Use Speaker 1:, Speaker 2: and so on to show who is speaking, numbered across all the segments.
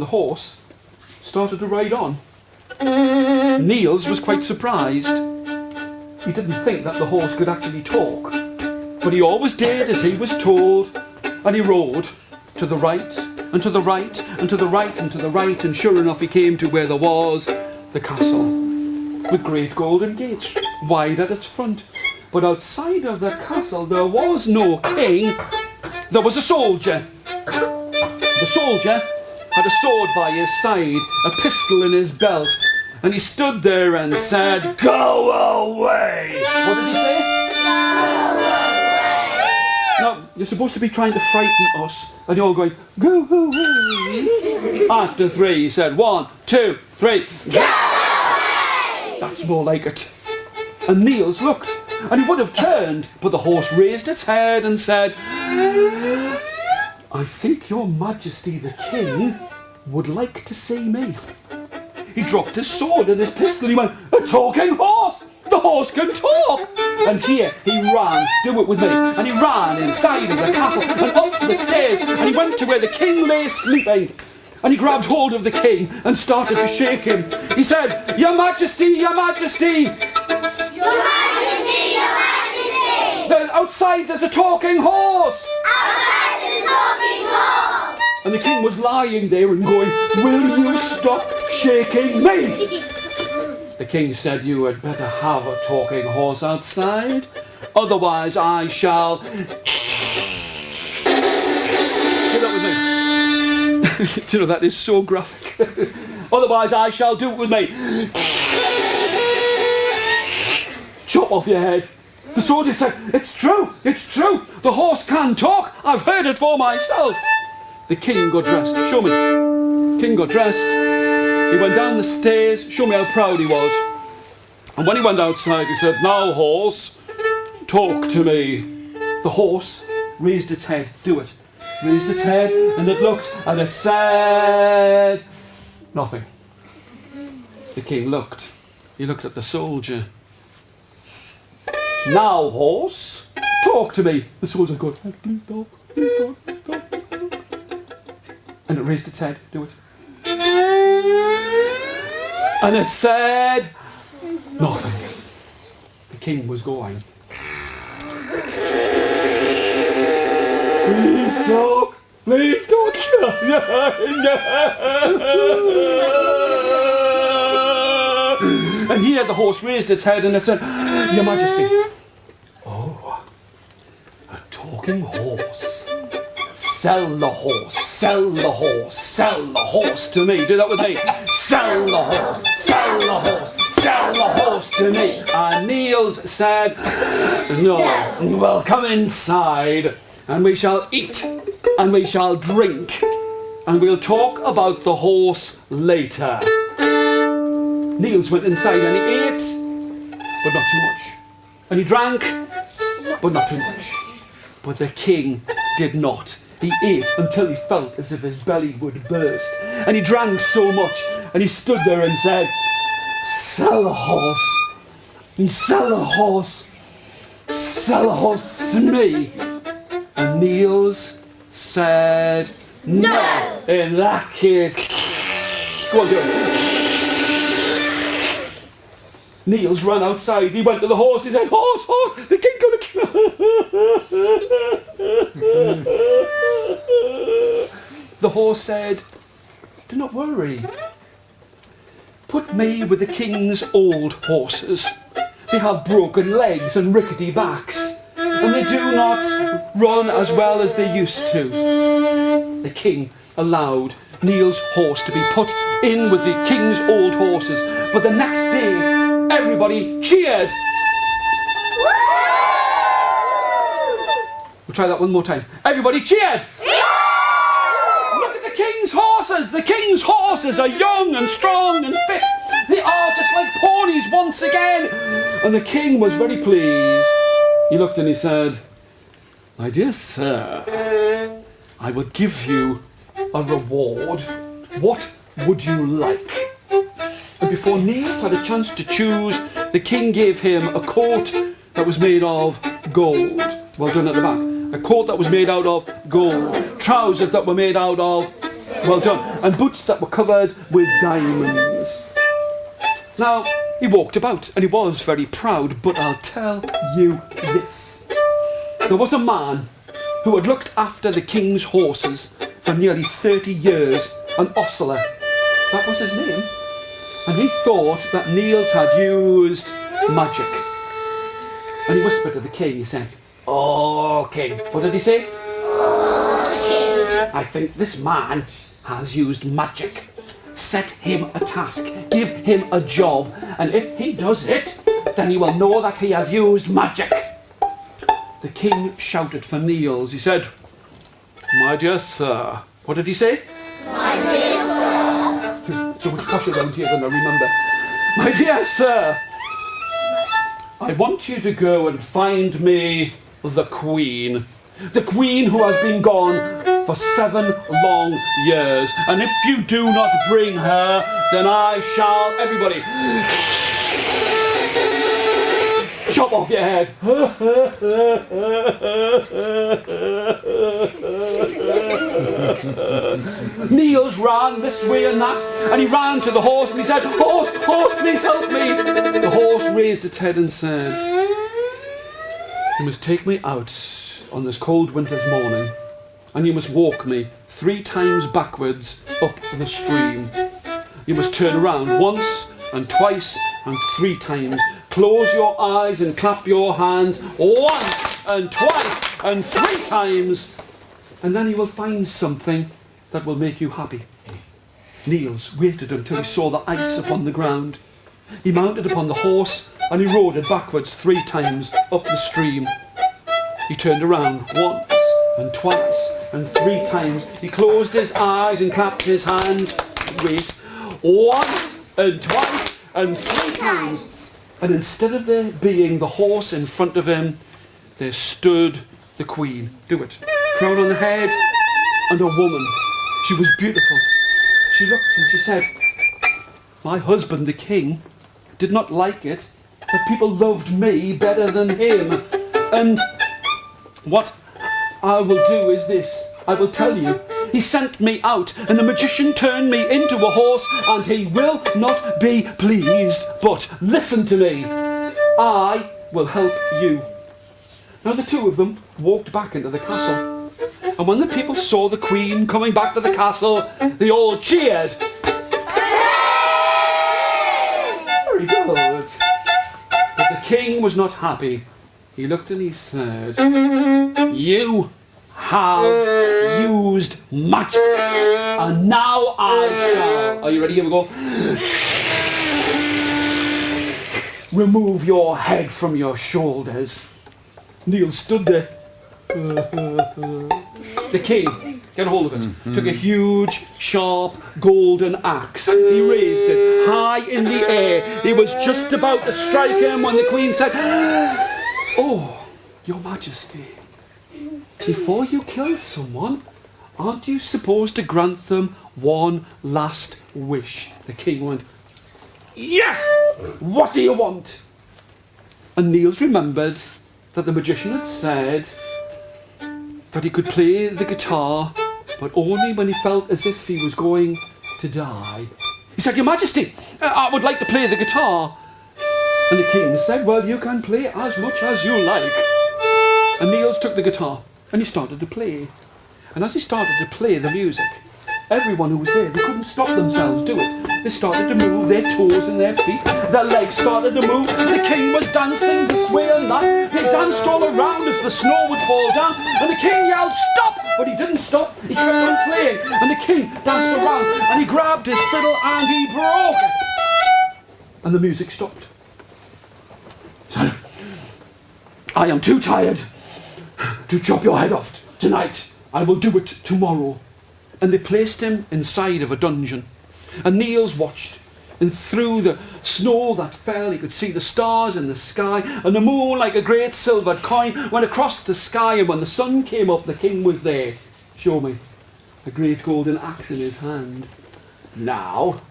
Speaker 1: horse started to ride on. Nils was quite surprised. He didn't think that the horse could actually talk, but he always did as he was told, and he rode to the right and to the right and to the right and to the right, and sure enough he came to where there was the castle with great golden gates wide at its front. But outside of the castle there was no king, there was a soldier. The soldier had a sword by his side, a pistol in his belt, and he stood there and said, "Go away!" What did he say?
Speaker 2: Go away!
Speaker 1: Now, you're supposed to be trying to frighten us, and you're going, "Go away!" After 3, he said, 1, 2, 3,
Speaker 2: Go away!
Speaker 1: That's more like it. And Nils looked, and he would have turned, but the horse raised its head and said, "I think your Majesty the King would like to see me." He dropped his sword and his pistol. He went, "A talking horse! The horse can talk!" And here he ran, do it with me, and he ran inside of the castle and up the stairs, and he went to where the king lay sleeping. And he grabbed hold of the king and started to shake him. He said, "Your Majesty, Your Majesty!
Speaker 2: Your Majesty, Your Majesty!
Speaker 1: Outside there's a talking horse!"
Speaker 2: Outside there's a talking horse!
Speaker 1: And the king was lying there and going, "Will you stop shaking me?" The king said, "You had better have a talking horse outside, otherwise I shall..." Do that with me. Do you know, that is so graphic. "Otherwise I shall do it with me. Chop off your head." The soldier said, "It's true, it's true. The horse can talk. I've heard it for myself." The king got dressed. Show me. King got dressed. He went down the stairs. Show me how proud he was. And when he went outside, he said, "Now, horse, talk to me." The horse raised its head. Do it. Raised its head, and it looked, and it said nothing. The king looked. He looked at the soldier. "Now, horse, talk to me." The soldier goes, "Please talk, please talk, please talk, please talk." And it raised its head. Do it. And it said nothing. The king was going. "Please talk, please talk." And here the horse raised its head and it said, "Your Majesty." "Oh, a talking horse. Sell the horse, sell the horse, sell the horse to me." Do that with me. "Sell the horse, sell the horse, sell the horse to me." And Nils said, "No, well, come inside and we shall eat and we shall drink and we'll talk about the horse later." Nils went inside and he ate, but not too much. And he drank, but not too much. But the king did not. He ate until he felt as if his belly would burst. And he drank so much, and he stood there and said, "Sell a horse, sell a horse, sell a horse to me." And Nils said, "No." In that case, go on, do it. Nils ran outside. He went to the horse. He said, "Horse, horse, the king's gonna..." The horse said, "Do not worry. Put me with the king's old horses. They have broken legs and rickety backs, and they do not run as well as they used to." The king allowed Nils' horse to be put in with the king's old horses, but the next day everybody cheered. We'll try that one more time. Everybody cheered. Look at the king's horses. The king's horses are young and strong and fit. They are just like ponies once again. And the king was very pleased. He looked and he said, "My dear sir, I will give you a reward. What would you like?" And before Nils had a chance to choose, the king gave him a coat that was made of gold. Well done at the back. A coat that was made out of gold. Trousers that were made out of Well done. And boots that were covered with diamonds. Now, he walked about and he was very proud, but I'll tell you this. There was a man who had looked after the king's horses for nearly 30 years, an ostler. That was his name. And he thought that Nils had used magic. And he whispered to the king, he said, "Oh, king." What did he say? "I think this man has used magic. Set him a task, give him a job, and if he does it, then he will know that he has used magic." The king shouted for Nils. He said, "My dear sir." What did he say?
Speaker 2: My dear sir.
Speaker 1: So much posh around here than I remember. "My dear sir, I want you to go and find me the Queen. The Queen who has been gone for 7 long years. And if you do not bring her, then I shall," everybody, "chop off your head." Nils ran this way and that, and he ran to the horse and he said, "Horse, horse, please help me." The horse raised its head and said, "You must take me out on this cold winter's morning, and you must walk me 3 times backwards up the stream. You must turn around once and twice and 3 times. Close your eyes and clap your hands once and twice and 3 times, and then you will find something that will make you happy." Nils waited until he saw the ice upon the ground. He mounted upon the horse and he rode it backwards 3 times up the stream. He turned around once and twice and 3 times. He closed his eyes and clapped his hands. Wait. Once and twice and 3 times. And instead of there being the horse in front of him, there stood the Queen. Do it. Crown on the head and a woman. She was beautiful. She looked and she said, "My husband, the king, did not like it, but people loved me better than him. And what I will do is this. I will tell you. He sent me out, and the magician turned me into a horse, and he will not be pleased. But listen to me. I will help you." Now the 2 of them walked back into the castle. And when the people saw the Queen coming back to the castle, they all cheered. Very good. But the king was not happy. He looked and he said, "You have used magic, and now I shall," are you ready? Here we go. "Remove your head from your shoulders." Nils stood there. The king, get a hold of it, took a huge, sharp, golden axe. He raised it high in the air. He was just about to strike him when the Queen said, "Oh, Your Majesty, before you kill someone, aren't you supposed to grant them one last wish?" The king went, "Yes! What do you want?" And Nils remembered that the magician had said that he could play the guitar, but only when he felt as if he was going to die. He said, "Your Majesty, I would like to play the guitar." And the king said, "Well, you can play as much as you like." And Nils took the guitar and he started to play. And as he started to play the music, everyone who was there, they couldn't stop themselves do it. They started to move their toes and their feet. Their legs started to move. The king was dancing this way and that. They danced all around as the snow would fall down. And the king yelled, "Stop!" But he didn't stop. He kept on playing. And the king danced around and he grabbed his fiddle and he broke it. And the music stopped. So, "I am too tired to chop your head off tonight. I will do it tomorrow." And they placed him inside of a dungeon. And Nils watched, and through the snow that fell, he could see the stars in the sky, and the moon, like a great silver coin, went across the sky. And when the sun came up, the king was there. Show me. A great golden axe in his hand. "Now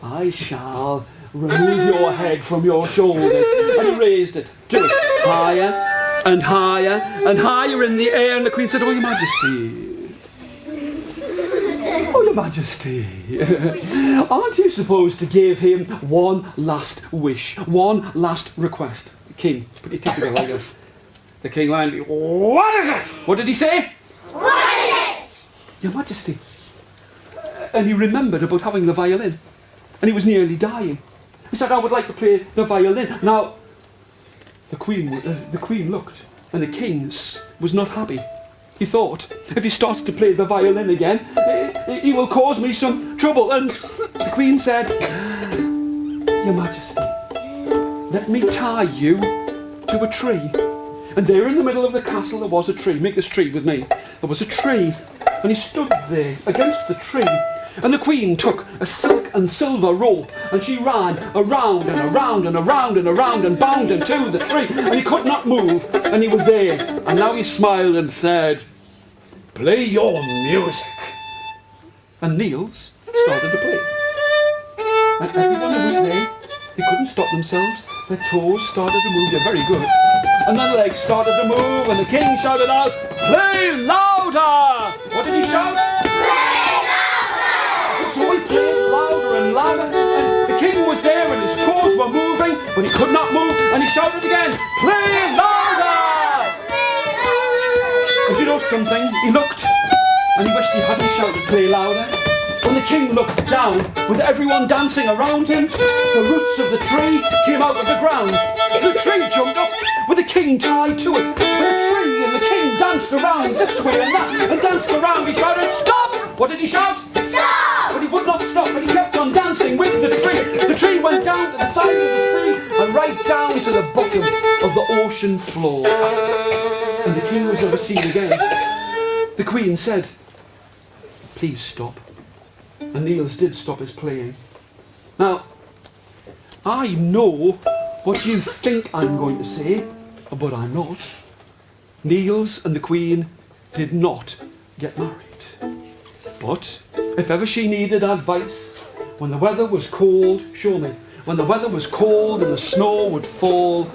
Speaker 1: I shall remove your head from your shoulders." And he raised it. Do it. Higher and higher and higher in the air. And the Queen said, "Oh, Your Majesty." "Oh, Your Majesty, aren't you supposed to give him one last wish, one last request? The king, pretty typical like that. The king went, what is it? What did he say?
Speaker 2: What is it?
Speaker 1: Your Majesty. And he remembered about having the violin. And he was nearly dying. He said, I would like to play the violin. Now, the queen looked, and the king was not happy. He thought, if he starts to play the violin again, he will cause me some trouble. And the queen said, Your Majesty, let me tie you to a tree. And there in the middle of the castle there was a tree. Make this tree with me. There was a tree. And he stood there against the tree. And the queen took a silk and silver rope, and she ran around and around and around and around and bound him to the tree, and he could not move, and he was there. And now he smiled and said, play your music. And Nils started to play. And everyone who was there, they couldn't stop themselves. Their toes started to move. They're very good. And their legs started to move, and the king shouted out, play louder! What did he shout? So he played louder and louder, and the king was there and his toes were moving, but he could not move, and he shouted again, play louder! And you know something? He looked, and he wished he hadn't shouted play louder. When the king looked down, with everyone dancing around him, the roots of the tree came out of the ground. The tree jumped up, with the king tied to it. The tree and the king danced around this way and that, and danced around. He shouted, stop! What did he shout?
Speaker 2: Stop!
Speaker 1: But he would not stop, but he kept on dancing with the tree. The tree went down to the side of the sea and right down to the bottom of the ocean floor. And the king was never seen again. The queen said, please stop. And Nils did stop his playing. Now, I know what you think I'm going to say, but I'm not. Nils and the queen did not get married. But if ever she needed advice, when the weather was cold, show me, when the weather was cold and the snow would fall,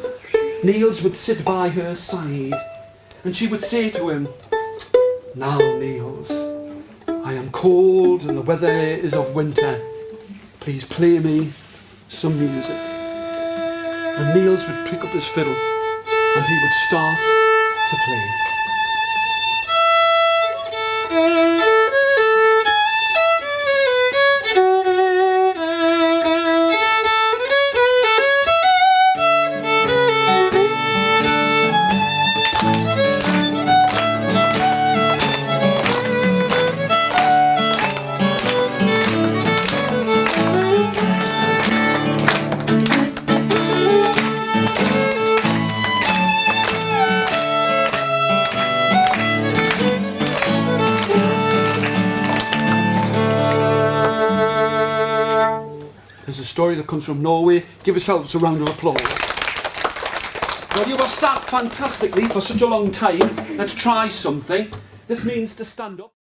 Speaker 1: Nils would sit by her side and she would say to him, now Nils, I am cold and the weather is of winter. Please play me some music. And Nils would pick up his fiddle and he would start to play. There's a story that comes from Norway. Give yourselves a round of applause. Well, you have sat fantastically for such a long time. Let's try something. This means to stand up.